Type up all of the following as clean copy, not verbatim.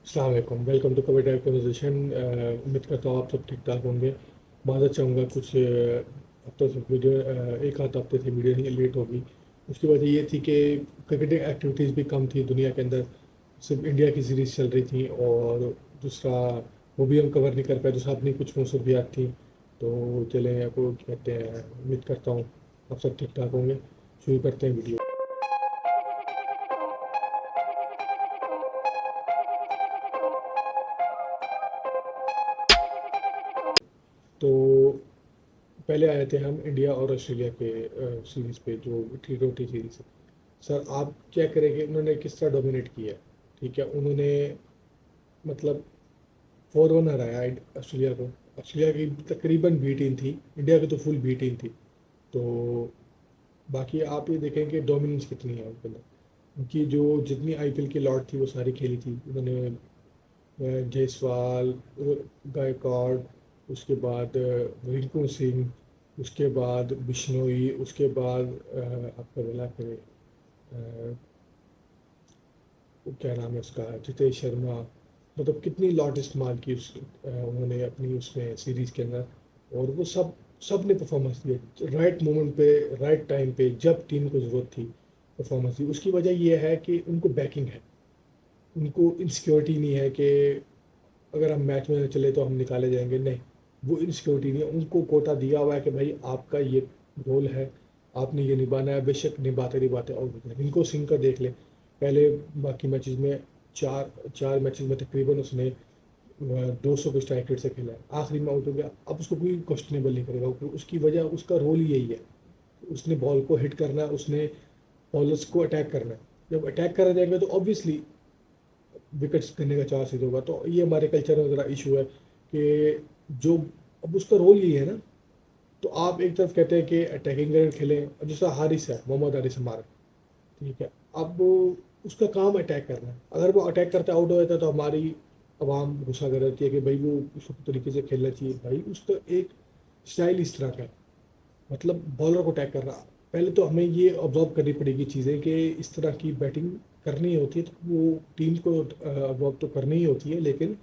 अस्सलाम वालेकुम, welcome to cover drive conversation. उम्मीद करता हूँ आप सब ठीक ठाक होंगे। माज़रत चाहूँगा कुछ हफ्तों से वीडियो, एक आध हफ्ते से वीडियो नहीं लेट होगी। उसकी वजह ये थी कि क्रिकेटिंग एक्टिविटीज़ भी कम थी दुनिया के अंदर। सिर्फ इंडिया की सीरीज़ चल रही थी और दूसरा वो भी हम कवर नहीं कर पाए, दूसरा अपनी कुछ मसरूफियात थी। तो चलें, आपको कहते हैं, उम्मीद करता हूँ आप सब ठीक ठाक होंगे। शुरू करते हैं वीडियो। तो पहले आए थे हम इंडिया और ऑस्ट्रेलिया के सीरीज़ पे, जो T20 सीरीज़ है। सर आप चेक करेंगे उन्होंने किस तरह डोमिनेट किया है। ठीक है, उन्होंने मतलब 4-1 हराया ऑस्ट्रेलिया को। ऑस्ट्रेलिया की तकरीबन बी टीम थी, इंडिया की तो फुल बी टीम थी। तो बाकी आप ये देखें कि डोमिनेंस कितनी है उनके अंदर। उनकी जो जितनी आईपीएल की लॉट थी वो सारी खेली थी उन्होंने। जायसवाल, गायकवाड़, उसके बाद रिंकू सिंह, उसके बाद बिश्नोई, उसके बाद आपका मिला के वो क्या नाम है उसका, जितेश शर्मा। मतलब कितनी लॉट इस्तेमाल की उन्होंने अपनी उसमें सीरीज़ के अंदर। और वो सब ने परफॉर्मेंस दी राइट मोमेंट पे, राइट टाइम पे, जब टीम को ज़रूरत थी परफॉर्मेंस दी। उसकी वजह ये है कि उनको बैकिंग है, उनको इनसिक्योरिटी नहीं है कि अगर हम मैच में चले तो हम निकाले जाएंगे, नहीं। वो इनसिक्योरिटी नहीं है, उनको कोटा दिया हुआ है कि भाई आपका ये रोल है, आपने ये निभाना है। बेशक निभाते निभाते आउट हो जाए। इनको सिंह का देख ले, पहले बाकी मैचेस में चार चार मैचेस में तकरीबन उसने 200 के स्ट्राइक रेट से खेला है, आखिरी में आउट हो गया। अब उसको कोई क्वेश्चनेबल नहीं करेगा, उसकी वजह, उसका रोल ही यही है। उसने बॉल को हिट करना है, उसने बॉलर्स को अटैक करना है। जब अटैक करा जाएगा तो ऑब्वियसली विकेट्स गिरने का चांस होगा। तो ये हमारे कल्चर में ज़रा इशू है कि जो, अब उसका रोल ये है ना। तो आप एक तरफ कहते हैं कि अटैकिंग क्रिकेट खेलें, और दूसरा हारिस है, मोहम्मद हारिस हमारा। ठीक है, अब उसका काम अटैक करना है। अगर वो अटैक करते आउट हो जाता है तो हमारी आवाम गुस्सा कर जाती है कि भाई वो उस तरीके से खेलना चाहिए। भाई उसका एक स्टाइल इस तरह का है, मतलब बॉलर को अटैक करना। पहले तो हमें ये ऑब्जर्व करनी पड़ेगी चीज़ें कि इस तरह की बैटिंग करनी होती है तो वो टीम को ऑब्जर्व तो करनी ही होती है, लेकिन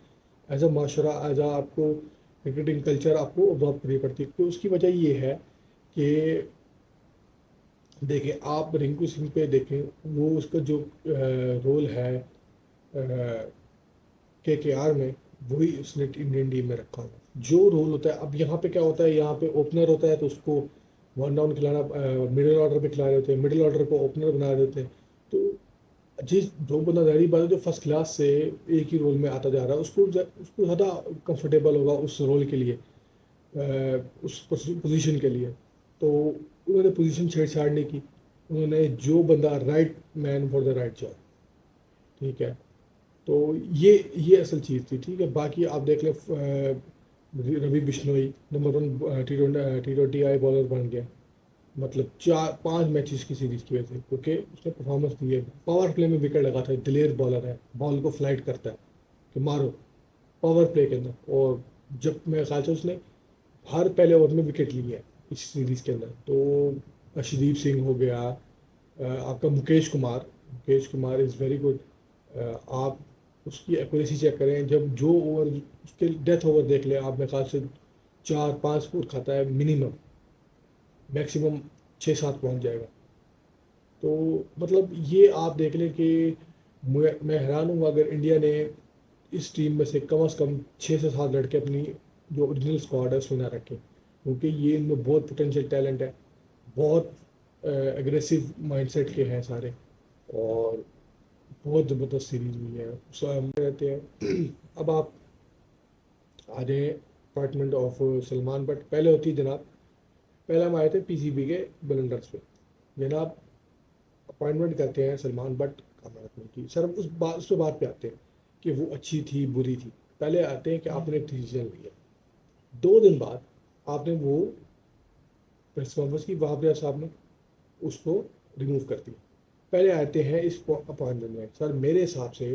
as a Mashra, as a आपको क्रिकेटिंग कल्चर आपको ऑब्जर्व करनी पड़ती है। तो उसकी वजह ये है कि देखें, आप रिंकू सिंह पे देखें, वो उसका जो रोल है KKR में, वही उसने इंडियन टीम में रखा हुआ जो रोल होता है। अब यहाँ पे क्या होता है, यहाँ पे ओपनर होता है तो उसको वन डाउन खिलाना, मिडिल ऑर्डर पे खिला रहे होते हैं, मिडिल ऑर्डर को ओपनर बना देते हैं। तो जिस जो बंदा, जाहिर बात है, जो फर्स्ट क्लास से एक ही रोल में आता जा रहा है, उसको ज़्यादा कंफर्टेबल होगा उस रोल के लिए, उस पोजीशन के लिए। तो उन्होंने पोजीशन छेड़छाड़ नहीं की, उन्होंने जो बंदा right man for the right job. ठीक है, तो ये असल चीज़ थी। ठीक है, बाकी आप देख लें, रवि बिश्नोई नंबर 1 T20 आई बॉलर बन गया। मतलब 4-5 मैचेस की सीरीज की वजह से, क्योंकि उसने परफॉर्मेंस दी है। पावर प्ले में विकेट लगाता है, दिलेर बॉलर है, बॉल को फ्लाइट करता है कि मारो पावर प्ले के अंदर। और जब मेरे ख्याल से उसने हर पहले ओवर में विकेट ली है इस सीरीज के अंदर। तो अर्शदीप सिंह हो गया, आपका Mukesh Kumar is very good. आप उसकी एक्यूरेसी चेक करें, जब जो ओवर उसके डेथ ओवर देख लें आप, मेरे ख्याल से 4-5 स्कोर खाता है मिनिमम, मैक्सिमम 6-7 पहुंच जाएगा। तो मतलब ये आप देख लें कि मैं हैरान हूँ अगर इंडिया ने इस टीम में से कम 6 से 7 लड़के अपनी जो ओरिजिनल स्क्वाड है उसमें ना रखें, क्योंकि ये इनमें बहुत पोटेंशियल टैलेंट है, बहुत एग्रेसिव माइंडसेट के हैं सारे। और बहुत ज़बरदस्त सीरीज हुई है, सो हम रहते हैं। अब आप आ जाए अपार्टमेंट ऑफ सलमान बट पहले होती है जनाब। पहले हम आए थे PCB के बलंडर्स पे। जनाब अपॉइंटमेंट करते हैं सलमान बट अमेरिकन की। सर उस पे बात पे आते हैं कि वो अच्छी थी बुरी थी। पहले आते हैं कि आपने एक डिसीजन लिया, 2 दिन बाद आपने वो प्रेस कॉन्फ्रेंस की, वहाब साहब ने उसको रिमूव कर दिया। पहले आते हैं इस अपॉइंटमेंट में। सर मेरे हिसाब से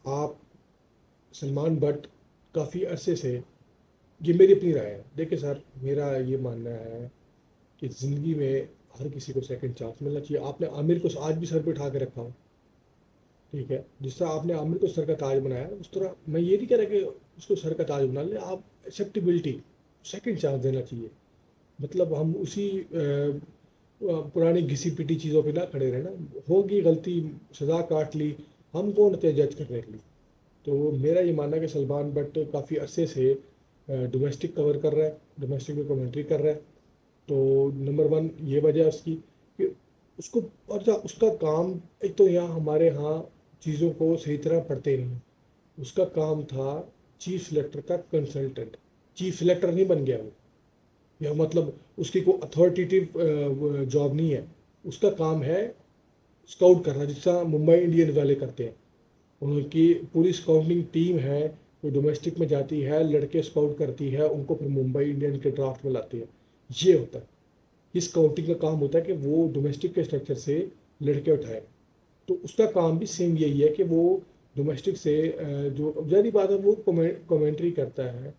आप सलमान बट काफ़ी अरसे से, ये मेरी अपनी राय है, देखिए सर मेरा ये मानना है कि ज़िंदगी में हर किसी को सेकंड चांस मिलना चाहिए। आपने आमिर को आज भी सर पे उठा के रखा हो, ठीक है, जिस तरह आपने आमिर को सर का ताज बनाया, उस तरह मैं ये नहीं कह रहा कि उसको सर का ताज बना ले आप। एक्सेप्टेबिलिटी, सेकंड चांस देना चाहिए। मतलब हम उसी पुरानी घिसी पिटी चीज़ों पे ना खड़े रहना। होगी गलती, सजा काट ली, हम कौन थे जज करने के लिए। तो मेरा ये मानना है कि सलमान बट काफ़ी अरसे से डोमेस्टिक कवर कर रहा है, डोमेस्टिक में कमेंट्री कर रहा है। तो नंबर वन ये वजह है उसकी कि उसको, और उसका काम, एक तो यहाँ हमारे यहाँ चीज़ों को सही तरह पढ़ते नहीं हैं। उसका काम था चीफ सेलेक्टर का कंसल्टेंट, चीफ सेलेक्टर नहीं बन गया वो। या मतलब उसकी कोई अथॉरिटेटिव जॉब नहीं है। उसका काम है स्काउट करना, जिसका मुंबई इंडियंस वाले करते हैं। उनकी पूरी स्काउटिंग टीम है, वो डोमेस्टिक में जाती है, लड़के स्काउट करती है, उनको फिर मुंबई इंडियंस के ड्राफ्ट में लाती है। ये होता है, इस स्काउटिंग का काम होता है कि वो डोमेस्टिक के स्ट्रक्चर से लड़के उठाए। तो उसका काम भी सेम यही है कि वो डोमेस्टिक से जो जारी बात है वो कमेंट्री करता है।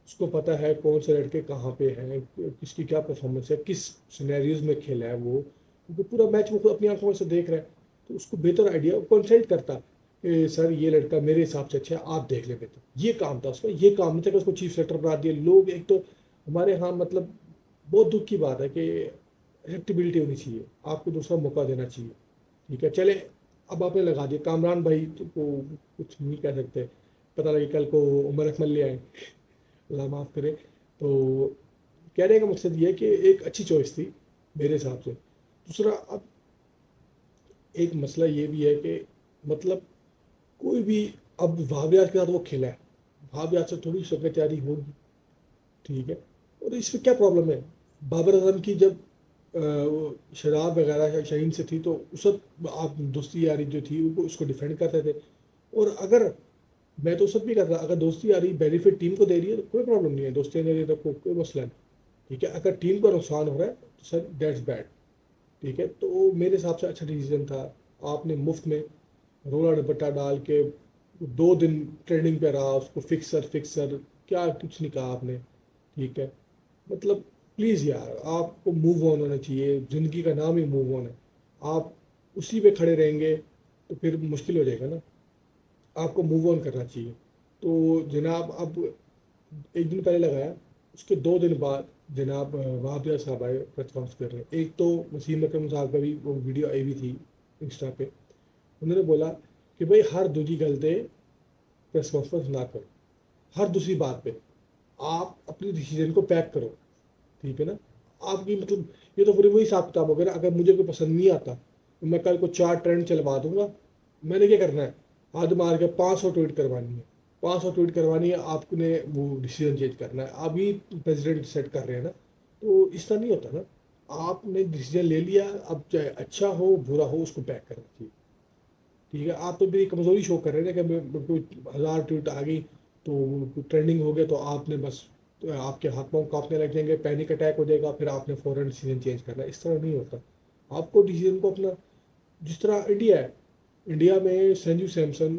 उसको पता है कौन से लड़के कहाँ पे हैं, किसकी क्या परफॉर्मेंस है, किस सिनेरियोज में खेला है वो, क्योंकि पूरा मैच वो खुद अपनी आंखों से देख रहा है। तो उसको बेहतर आइडिया वो कंसल्ट करता है कि सर ये लड़का मेरे हिसाब से अच्छा है, आप देख ले बेहतर। ये काम था उसका, ये काम नहीं था कि उसको चीफ सेलेक्टर बना दिया लोग। एक तो हमारे यहाँ मतलब बहुत दुख की बात है कि एक्सेप्टेबिलिटी होनी चाहिए, आपको दूसरा मौका देना चाहिए। ठीक है, चले। अब आपने लगा दिया कामरान भाई को कुछ नहीं कह सकते। पता लगे कल को उमर अकमल ले आए, अल्लाह माफ़ करे। तो कहने का मकसद ये है कि एक अच्छी चॉइस थी मेरे हिसाब से। दूसरा, अब एक मसला ये भी है कि मतलब कोई भी, अब भावियात के साथ वो खेला है, भावियात से थोड़ी शक्ल तैयारी होगी। ठीक है, और इसमें क्या प्रॉब्लम है। बाबर आजम की जब वो शराब वगैरह शहीन से थी, तो उस वक्त आप दोस्ती यारी जो थी वो उसको डिफेंड करते थे। और अगर, मैं तो उस वक्त भी करता, अगर दोस्ती यारी बेनिफिट टीम को दे रही है तो कोई प्रॉब्लम नहीं है, दोस्ती यारी तो कोई मसला नहीं। ठीक है, अगर टीम को नुकसान हो रहा है तो सर दैट्स बैड। ठीक है, तो मेरे हिसाब से अच्छा डिसीजन था। आपने मुफ्त में रोला दुपट्टा डाल के 2 दिन ट्रेनिंग पे रहा, उसको फिक्सर फिक्सर क्या कुछ नहीं कहा आपने। ठीक है, मतलब प्लीज़ यार, आपको मूव ऑन होना चाहिए, ज़िंदगी का नाम ही मूव ऑन है। आप उसी पे खड़े रहेंगे तो फिर मुश्किल हो जाएगा ना। आपको मूव ऑन करना चाहिए। तो जनाब, अब एक दिन पहले लगाया, उसके 2 दिन बाद जनाब वहाबिया साहब आए प्रेस कॉन्फ्रेंस कर रहे हैं। एक तो वसीम अकरम साहब का भी वो वीडियो आई हुई थी इंस्टा पे। उन्होंने बोला कि भाई हर दूसरी गलते प्रेस कॉन्फ्रेंस ना करो, हर दूसरी बात पे आप अपनी डिसीजन को पैक करो। ठीक है ना, आपकी मतलब ये तो पूरी वही हिसाब किताब हो गया ना। अगर मुझे कोई पसंद नहीं आता तो मैं कल को 4 ट्रेंड चलवा दूंगा। मैंने क्या करना है, हाथ मार के 500 ट्वीट करवानी है, 500 ट्वीट करवानी है, आपने वो डिसीजन चेंज करना है। अभी प्रेसिडेंट सेट कर रहे हैं ना, तो इस तरह नहीं होता ना। आपने डिसीजन ले लिया, अब चाहे अच्छा हो बुरा हो उसको बैक करना चाहिए। ठीक है, आप तो मेरी कमज़ोरी शो कर रहे हैं कि कोई 1000 ट्वीट आ गई तो ट्रेंडिंग हो गया तो आपने बस, तो आपके हाथ पाँव कांपने लग जाएंगे, पैनिक अटैक हो जाएगा, फिर आपने फ़ौरन डिसीजन चेंज करना है। इस तरह नहीं होता। आपको डिसीजन को अपना, जिस तरह इंडिया है, इंडिया में संजू सैमसन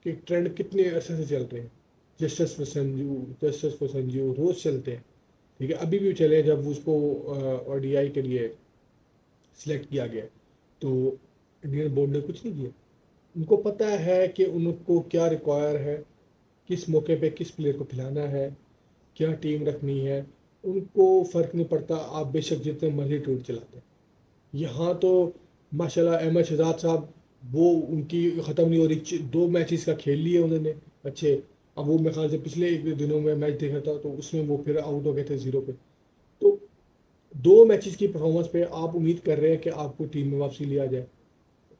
के ट्रेंड कितने अरसे से चल रहे हैं। Justice for Sanju, justice for Sanju रोज़ चलते हैं। ठीक है, अभी भी चले, जब उसको ओडीआई के लिए सिलेक्ट किया गया तो इंडियन बोर्ड ने कुछ नहीं किया। उनको पता है कि उनको क्या रिक्वायर है, किस मौके पे किस प्लेयर को खिलाना है, क्या टीम रखनी है। उनको फ़र्क नहीं पड़ता, आप बेशक जितने मर्जी ट्वीट चलाते हैं। यहाँ तो माशाल्लाह अहमद शहजाद साहब, वो उनकी ख़त्म नहीं हो रही, 2 मैचेस का खेल लिए उन्होंने अच्छे। अब वो मेरे ख्याल से पिछले 1 दिनों में मैच देखा था तो उसमें वो फिर आउट हो गए थे 0 पे। तो 2 मैचेस की परफॉर्मेंस पे आप उम्मीद कर रहे हैं कि आपको टीम में वापसी लिया जाए,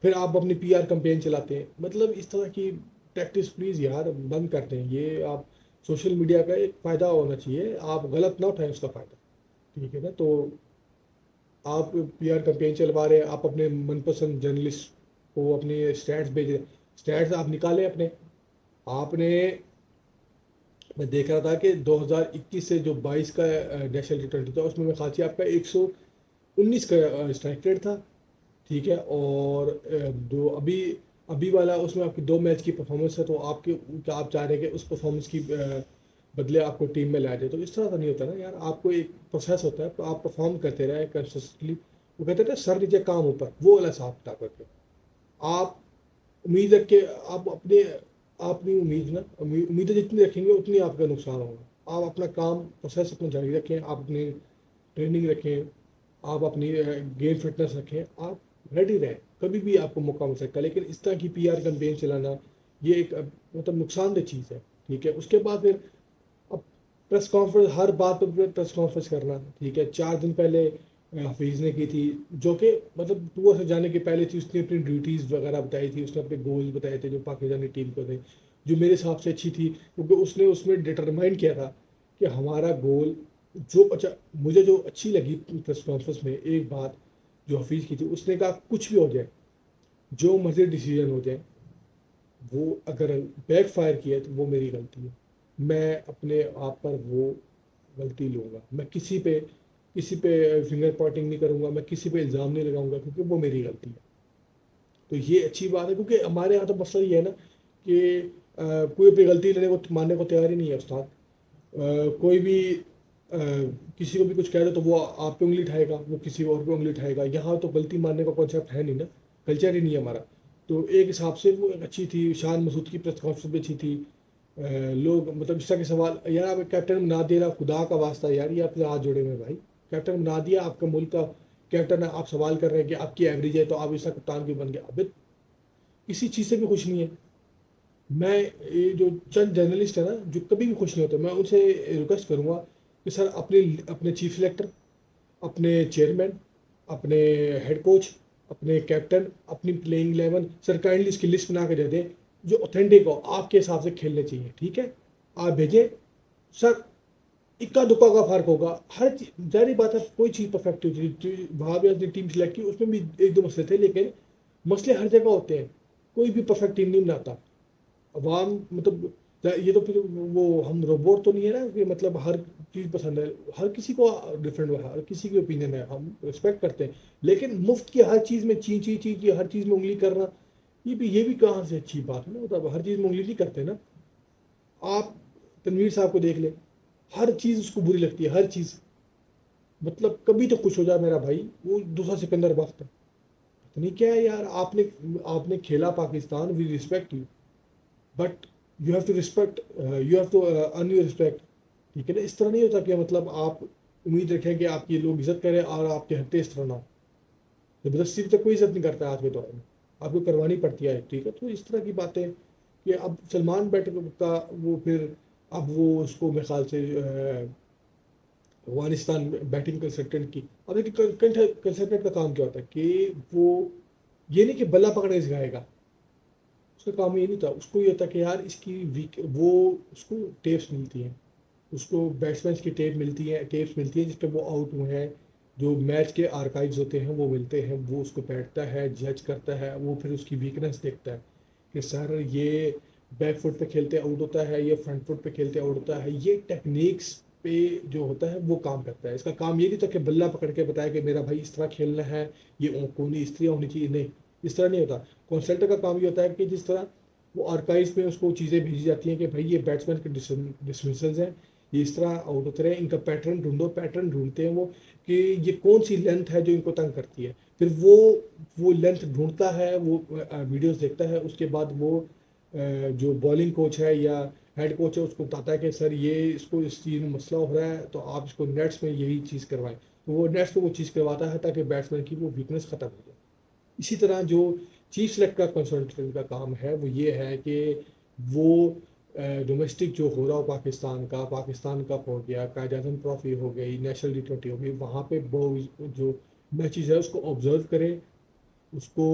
फिर आप अपनी पीआर कैंपेन चलाते हैं। मतलब इस तरह की टैक्टिस प्लीज़ यार बंद कर दें। ये आप, सोशल मीडिया का एक फ़ायदा होना चाहिए, आप गलत ना उठाएं उसका फ़ायदा। ठीक है ना, तो आप पीआर कैंपेन चलवा रहे हैं, आप अपने मनपसंद जर्नलिस्ट को अपने स्टैट्स भेज रहे हैं। स्टैट्स आप निकालें अपने। आपने, मैं देख रहा था कि 2021 से जो 22 का नेशनल T20 था, उसमें मैं खासी आपका 119 का स्ट्राइक रेट था। ठीक है, और जो अभी अभी वाला उसमें आपकी 2 मैच की परफॉर्मेंस है, तो आपके क्या आप चाह रहे हैं कि उस परफॉर्मेंस की बदले आपको टीम में लाया जाए। तो इस तरह का नहीं होता ना यार, आपको एक प्रोसेस होता है, तो आप परफॉर्म करते रहे कंसिस्टेंटली। वो कहते थे सर नीचे काम ऊपर, वो वाला हिसाब किताब करके आप उम्मीद रख के आप अपनी उम्मीदें जितनी रखेंगे उतनी आपका नुकसान होगा। आप अपना काम प्रोसेस अपना जारी रखें, आप अपनी ट्रेनिंग रखें, आप अपनी गेम फिटनेस रखें, आप रेडी रहें, कभी भी आपको मौका मिल सकता है। लेकिन इस तरह की पीआर कैंपेन चलाना ये एक मतलब नुकसानदेह चीज़ है। ठीक है, उसके बाद फिर अब प्रेस कॉन्फ्रेंस, हर बात पर प्रेस कॉन्फ्रेंस करना। ठीक है, 4 दिन पहले हफीज़ ने की थी, जो कि मतलब टूर से जाने के पहले थी। उसने अपनी ड्यूटीज़ वगैरह बताई थी, उसने अपने गोल्स बताए थे जो पाकिस्तानी टीम को थे, जो मेरे हिसाब से अच्छी थी, क्योंकि उसने उसमें डिटरमाइन किया था कि हमारा गोल जो अच्छा। मुझे जो अच्छी लगी प्रेस कॉन्फ्रेंस में एक बात जो हफीज़ की थी, उसने कहा कुछ भी हो जाए, जो मर्जी डिसीजन हो जाए, वो अगर बैक फायर किया तो वो मेरी गलती है, मैं अपने आप पर वो गलती लूँगा, मैं किसी पे फिंगर पॉइंटिंग नहीं करूँगा, मैं किसी पे इल्ज़ाम नहीं लगाऊंगा, क्योंकि वो मेरी गलती है। तो ये अच्छी बात है, क्योंकि हमारे यहाँ तो मसला ये है ना कि कोई अपनी गलती लेने को मानने को तैयार ही नहीं है उस्ताद। कोई भी किसी को भी कुछ कह दो तो वो आप पे उंगली उठाएगा, वो किसी और पे उंगली उठाएगा। यहाँ तो गलती मानने का कॉन्सेप्ट है नहीं ना, कल्चर ही नहीं है हमारा। तो एक हिसाब से वो एक अच्छी थी। शान मसूद की प्रेस कॉन्फ्रेंस भी अच्छी थी। लोग मतलब इस तरह के सवाल, यार आप कैप्टन बना दे रहा, खुदा का वास्ता यार, ये आपसे हाथ जोड़े में भाई। कैप्टन बना दिया, आपका मुल्क का कैप्टन है, आप सवाल कर रहे हैं कि आपकी एवरेज है तो आप इसका कप्तान क्यों बन गया। अबे किसी चीज़ से भी खुश नहीं है। मैं ये जो चंद जर्नलिस्ट है ना जो कभी भी खुश नहीं होते, मैं उनसे रिक्वेस्ट करूंगा कि सर अपने अपने चीफ सिलेक्टर, अपने चेयरमैन, अपने हेड कोच, अपने कैप्टन, अपनी प्लेइंग 11 सर काइंडली इसकी लिस्ट बना के दे दें, जो ऑथेंटिक हो, आपके हिसाब से खेलने चाहिए। ठीक है, आप भेजें सर। इक्का दुक्का का फर्क होगा, हर चीज जारी बात है, कोई चीज़ परफेक्ट होती वहाँ भी टीम सिलेक्ट की, उसमें भी एक दो मसले थे, लेकिन मसले हर जगह होते हैं। कोई भी परफेक्ट टीम नहीं बनाता। अवाम मतलब ये तो फिर वो हम रोबोट तो नहीं है ना कि मतलब हर चीज़ पसंद है। हर किसी को डिफरेंट है, हर किसी की ओपिनियन है, हम रिस्पेक्ट करते हैं। लेकिन मुफ्त की हर चीज़ में ची ची ची ची हर चीज़ में उंगली करना, ये भी कहाँ से अच्छी बात है ना। मतलब हर चीज़ में उंगली नहीं करते ना। आप तनवीर साहब को देख ले, हर चीज़ उसको बुरी लगती है, हर चीज़। मतलब कभी तो खुश हो जाए मेरा भाई, वो दूसरा सिकंदर बख्त है। पता नहीं क्या है यार, आपने आपने खेला Pakistan, we respect you, but you have to respect, you have to earn your respect. ठीक है ना, इस तरह नहीं होता कि मतलब आप उम्मीद रखें कि आपकी लोग इज्जत करें और आपके हत्ते इस तरह ना हो। जबरदस्ती भी तो कोई इज्जत नहीं करता है आज के दौर में, आपको करवानी पड़ती है। ठीक है, तो इस तरह की बातें कि अब सलमान बैट का वो फिर अब वो उसको मेरे ख्याल से अफगानिस्तान बैटिंग कंसल्टेंट की, अब देखिए कंसल्टेंट का काम क्या होता है कि वो ये नहीं कि बल्ला पकड़ के सिखाएगा। उसका काम ये नहीं था, उसको ये था कि यार इसकी वीक वो उसको टेप्स मिलती हैं, उसको बैट्समैन की टेप्स मिलती हैं जिस पे वो आउट हुए हैं, जो मैच के आर्काइव्स होते हैं वो मिलते हैं। वो उसको बैठता है, जज करता है, वो फिर उसकी वीकनेस देखता है कि सर ये बैक फुट पे खेलते आउट होता है, ये फ्रंट फुट पे खेलते आउट होता है। ये टेक्निक्स पे जो होता है वो काम करता है। इसका काम ये नहीं था कि बल्ला पकड़ के बताया कि मेरा भाई इस तरह खेलना है, ये कोहनी इस तरह होनी चाहिए, नहीं, इस तरह नहीं होता। कंसल्टेंट का काम ये होता है कि जिस तरह वो आर्काइव्स में उसको चीज़ें भेजी जाती हैं कि भाई ये बैट्समैन के डिसमिसल्स हैं, ये इस तरह आउट होते रहे, इनका पैटर्न ढूंढो। पैटर्न ढूंढते हैं वो कि ये कौन सी लेंथ है जो इनको तंग करती है। फिर वो लेंथ ढूंढता है, वो वीडियोस देखता है, उसके बाद वो जो बॉलिंग कोच है या हेड कोच है उसको बताता है कि सर ये इसको इस चीज़ में मसला हो रहा है, तो आप इसको नेट्स में यही चीज़ करवाएं। तो वो नेट्स पे वो चीज़ करवाता है ताकि बैट्समैन की वो वीकनेस ख़त्म हो जाए। इसी तरह जो चीफ सेलेक्ट का कंसल्टेंट का काम है वो ये है कि वो डोमेस्टिक जो हो रहा हो, पाकिस्तान कप हो गया, कायद आज़म ट्रॉफी हो गई, नेशनल T20 हो गई, वहाँ पे वो जो मैचेस है उसको ऑब्जर्व करे। उसको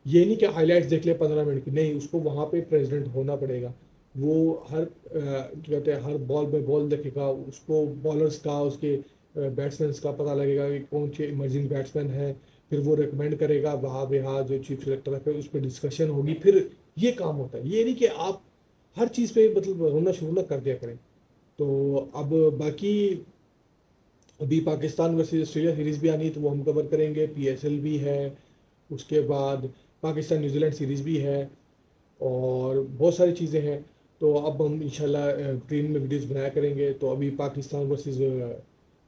ये नहीं कि हाइलाइट्स देख ले 15 मिनट की, नहीं, उसको वहाँ पे प्रेसिडेंट होना पड़ेगा। वो हर क्या कहते हैं हर बॉल में बॉल देखेगा, उसको बॉलर्स का, उसके बैट्समैन का पता लगेगा कि कौन से इमर्जिंग बैट्समैन है। फिर वो रिकमेंड करेगा वहाँ पे, हाँ जो चीफ सेलेक्टर है, फिर उस पर डिस्कशन होगी। फिर ये काम होता है, ये नहीं कि आप हर चीज़ पे मतलब रोना शुरू ना कर दिया करें। तो अब बाकी अभी पाकिस्तान वर्सेस ऑस्ट्रेलिया सीरीज़ भी आनी है तो वो हम कवर करेंगे, PSL भी है, उसके बाद पाकिस्तान न्यूजीलैंड सीरीज़ भी है, और बहुत सारी चीज़ें हैं। तो अब हम इंशाल्लाह ग्रीन में वीडियोस बनाया करेंगे। तो अभी पाकिस्तान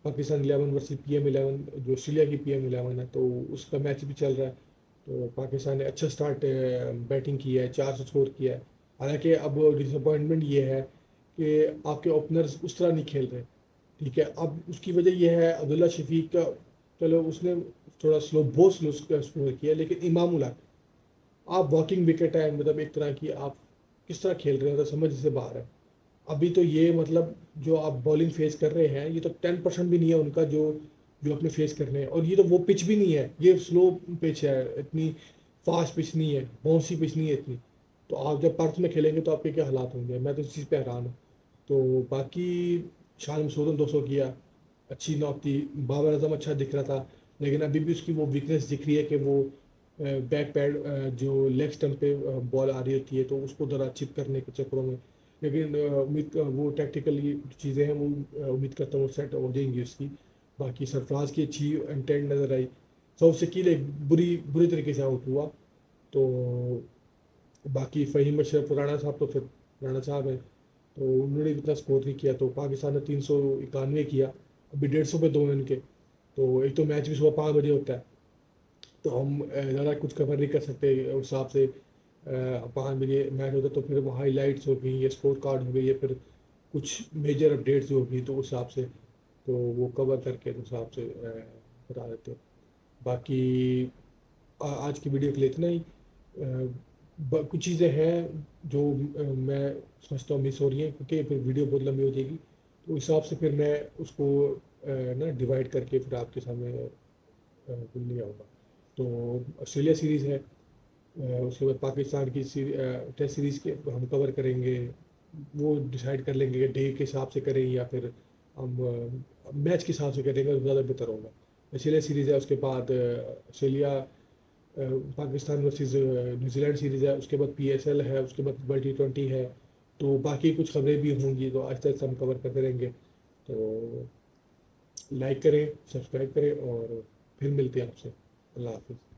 11 वर्सेस PM11, जो ऑस्ट्रेलिया की PM11 है, तो उसका मैच भी चल रहा है। तो पाकिस्तान ने अच्छा स्टार्ट बैटिंग की है, 400 स्कोर किया है। हालांकि अब डिसअपॉइंटमेंट ये है कि आपके ओपनर्स उस तरह नहीं खेल रहे। ठीक है, अब उसकी वजह यह है अब्दुल्ला शफीक का, चलो उसने थोड़ा स्लो, बहुत स्लो स्कोर किया, लेकिन इमाम उल हक, आप वॉकिंग विकेट है, मतलब एक तरह की आप किस तरह खेल रहे हो तो समझ से बाहर है। अभी तो ये मतलब जो आप बॉलिंग फेस कर रहे हैं, ये तो 10% भी नहीं है उनका जो जो अपने फेस कर रहे हैं। और ये तो वो पिच भी नहीं है, ये स्लो पिच है, इतनी फास्ट पिच नहीं है, बाउंसी पिच नहीं है इतनी। तो आप जब पर्थ में खेलेंगे तो आपके क्या हालात होंगे, मैं तो इस चीज़ पे हैरान हूँ। तो बाकी शान मसूदन 200 किया, अच्छी नॉक थी। बाबर आजम अच्छा दिख रहा था, लेकिन अभी भी उसकी वो वीकनेस दिख रही है कि वो बैक पैड जो लेग स्टम्प पे बॉल आ रही होती है तो उसको ज़रा चिप करने के चक्करों में। लेकिन वो टैक्टिकली चीज़ें हैं, वो उम्मीद करता हूँ सेट हो जाएंगी उसकी। बाकी सरफराज की अच्छी इंटेंट नज़र आई। सौफ शकील एक बुरी बुरी तरीके से आउट हुआ। तो बाकी फ़हीम अशरफ, राणा साहब तो फिर राणा साहब हैं, तो उन्होंने भी इतना स्कोर नहीं किया। तो पाकिस्तान ने 391 किया, अभी 150 पे दो हैं इनके। तो एक तो मैच भी सुबह 5 बजे होता है, तो हम ज़्यादा कुछ कवर नहीं कर सकते उस हिसाब से। 5 बजे मैच होता है, तो फिर वो हाईलाइट्स हो गई, या स्कोर कार्ड हो गई, या फिर कुछ मेजर अपडेट्स जो होगी तो उस हिसाब से, तो वो कवर करके उस हिसाब से बता देते हैं। बाकी आज की वीडियो के लिए इतना ही। कुछ चीज़ें हैं जो मैं समझता हूँ मिस हो रही हैं, क्योंकि फिर वीडियो बहुत लंबी हो जाएगी। तो उस हिसाब से फिर मैं उसको ना डिवाइड करके फिर आपके सामने फिर ले आऊँगा। तो ऑस्ट्रेलिया सीरीज़ है, उसके बाद पाकिस्तान की टेस्ट सीरीज़ के हम कवर करेंगे। वो डिसाइड कर लेंगे कि डे के हिसाब से करें या फिर हम मैच के हिसाब से करेंगे तो ज़्यादा बेहतर होगा। ऑस्ट्रेलिया सीरीज़ है, उसके बाद Australia Pakistan versus New Zealand series है, उसके बाद PSL है, उसके बाद World T20 है। तो बाकी कुछ खबरें भी होंगी, तो आहिस्ता आहिस्ता हम कवर करते रहेंगे। तो लाइक करें, सब्सक्राइब करें, और फिर मिलते हैं आपसे। अल्लाह हाफिज़।